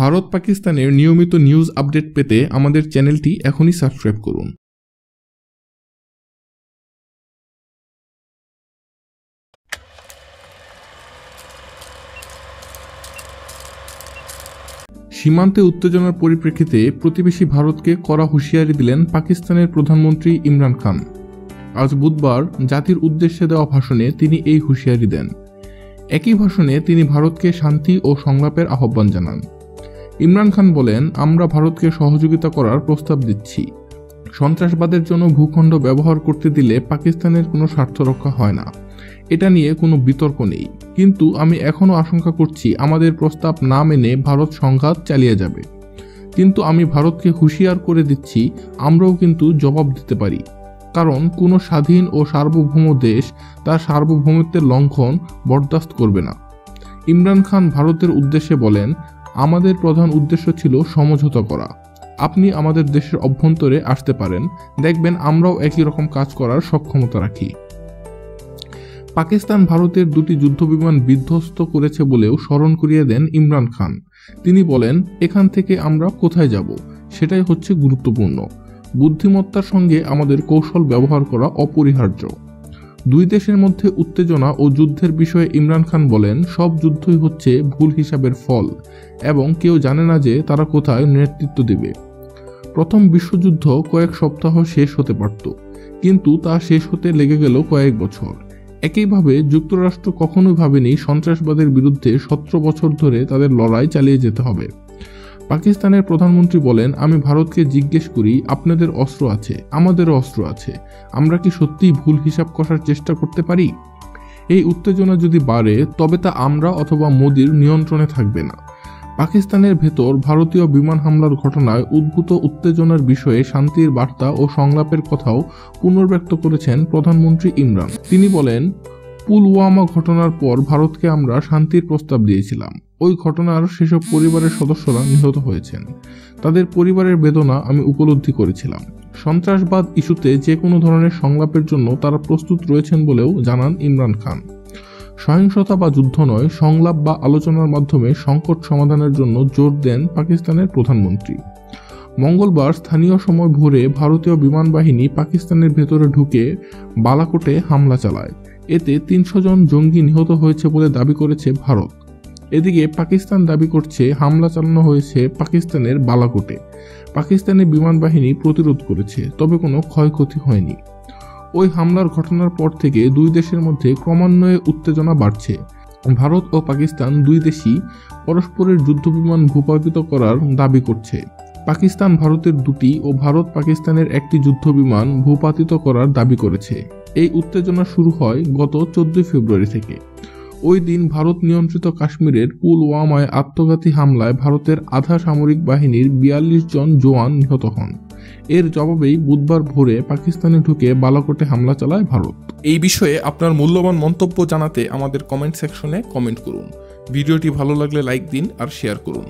ভারত পাকিস্তানের নিয়মিত news update পেতে আমাদের চ্যানেলটি এখনই সাবস্ক্রাইব করুন। সীমান্তে উত্তেজনার পরিপ্রেক্ষিতে প্রতিবেশী ভারতকে কড়া হুঁশিয়ারি দিলেন পাকিস্তানের প্রধানমন্ত্রী ইমরান খান। আজ বুধবার জাতির উদ্দেশ্যে দেওয়া ভাষণে তিনি এই হুঁশিয়ারি দেন। একই ভাষণে তিনি ভারতকে শান্তি ও সংলাপের আহ্বান জানান। ইমরান খান বলেন, আমরা ভারতকে সহযোগিতা করার প্রস্তাব দিচ্ছি। সন্ত্রাসবাদের জন্য ভূখণ্ড ব্যবহার করতে দিলে পাকিস্তানের কোনো স্বার্থ রক্ষা হয় না, এটা নিয়ে কোনো বিতর্ক নেই। কিন্তু আমি এখনও আশঙ্কা করছি আমাদের প্রস্তাব না মেনে ভারত সংঘাত চালিয়ে যাবে। কিন্তু আমি ভারতকে হুঁশিয়ার করে দিচ্ছি, আমরাও কিন্তু জবাব দিতে পারি। কারণ কোনো স্বাধীন ও সার্বভৌম দেশ তার সার্বভৌমত্বের লঙ্ঘন বরদাস্ত করবে না। ইমরান খান ভারতের উদ্দেশ্যে বলেন, আমাদের প্রধান উদ্দেশ্য ছিল সমঝোতা করা। আপনি আমাদের দেশের অভ্যন্তরে আসতে পারেন, দেখবেন আমরাও একই রকম কাজ করার সক্ষমতা রাখি। পাকিস্তান ভারতের দুটি যুদ্ধবিমান বিধ্বস্ত করেছে বলেও স্মরণ করিয়ে দেন ইমরান খান। তিনি বলেন, এখান থেকে আমরা কোথায় যাব সেটাই হচ্ছে গুরুত্বপূর্ণ। বুদ্ধিমত্তার সঙ্গে আমাদের কৌশল ব্যবহার করা অপরিহার্য। দুই দেশের মধ্যে উত্তেজনা ও যুদ্ধের বিষয়ে ইমরান খান বলেন, সব যুদ্ধই হচ্ছে ভুল হিসাবের ফল এবং কেউ জানে না যে তারা কোথায় নেতৃত্ব দেবে। প্রথম বিশ্বযুদ্ধ কয়েক সপ্তাহ শেষ হতে পারত, কিন্তু তা শেষ হতে লেগে গেল কয়েক বছর। একইভাবে যুক্তরাষ্ট্র কখনোই ভাবেনি সন্ত্রাসবাদের বিরুদ্ধে 17 বছর ধরে তাদের লড়াই চালিয়ে যেতে হবে। পাকিস্তানের প্রধানমন্ত্রী বলেন, আমি ভারতকে জিজ্ঞেস করি, আপনাদের অস্ত্র আছে, আমাদেরও অস্ত্র আছে, আমরা কি সত্যিই ভুল হিসাব কষার চেষ্টা করতে পারি? এই উত্তেজনা যদি বাড়ে তবে তা আমরা অথবা মোদির নিয়ন্ত্রণে থাকবে না। পাকিস্তানের ভেতর ভারতীয় বিমান হামলার ঘটনায় উদ্ভূত উত্তেজনার বিষয়ে শান্তির বার্তা ও সংলাপের কথাও পুনর্ব্যক্ত করেছেন প্রধানমন্ত্রী ইমরান। তিনি বলেন, পুলওয়ামা ঘটনার পর ভারতকে আমরা শান্তির প্রস্তাব দিয়েছিলাম। ওই ঘটনার সেসব পরিবারের সদস্যরা নিহত হয়েছেন। তাদের পরিবারের বেদনা আমি উপলব্ধি করেছিলাম। সন্ত্রাসবাদ ইস্যুতে যে কোনো ধরনের সংলাপের জন্য তারা প্রস্তুত রয়েছেন বলেও জানান ইমরান খান। সহিংসতা বা যুদ্ধ নয়, সংলাপ বা আলোচনার মাধ্যমে সংকট সমাধানের জন্য জোর দেন পাকিস্তানের প্রধানমন্ত্রী। মঙ্গলবার স্থানীয় সময় ভোরে ভারতীয় বিমান বাহিনী পাকিস্তানের ভেতরে ঢুকে বালাকোটে হামলা চালায়। এতে 300 জন জঙ্গি নিহত হয়েছে বলে দাবি করেছে ভারত। এদিকে পাকিস্তান দাবি করছে হামলা চালানো হয়েছে পাকিস্তানের বালাকোটে। পাকিস্তানি বিমান বাহিনী প্রতিরোধ করেছে, তবে কোনো ক্ষয়ক্ষতি হয়নি। ওই হামলার ঘটনার পর থেকে দুই দেশের মধ্যে ক্রমান্বয়ে উত্তেজনা বাড়ছে। ভারত ও পাকিস্তান দুই দেশই পরস্পরের যুদ্ধবিমান ভূপাতিত করার দাবি করছে। পাকিস্তান ভারতের দুটি ও ভারত পাকিস্তানের একটি যুদ্ধবিমান ভূপাতিত করার দাবি করেছে। এই উত্তেজনা শুরু হয় গত 14 ফেব্রুয়ারি থেকে। ওই দিন ভারত নিয়ন্ত্রিত কাশ্মীরের পুলওয়ামায় আত্মঘাতী হামলায় ভারতের আধা সামরিক বাহিনীর 42 জন জওয়ান নিহত হন। এর জবাবেই বুধবার ভোরে পাকিস্তানে ঢুকে বালাকোটে হামলা চালায় ভারত। এই বিষয়ে আপনার মূল্যবান মন্তব্য জানাতে আমাদের কমেন্ট সেকশনে কমেন্ট করুন। ভিডিওটি ভালো লাগলে লাইক দিন আর শেয়ার করুন।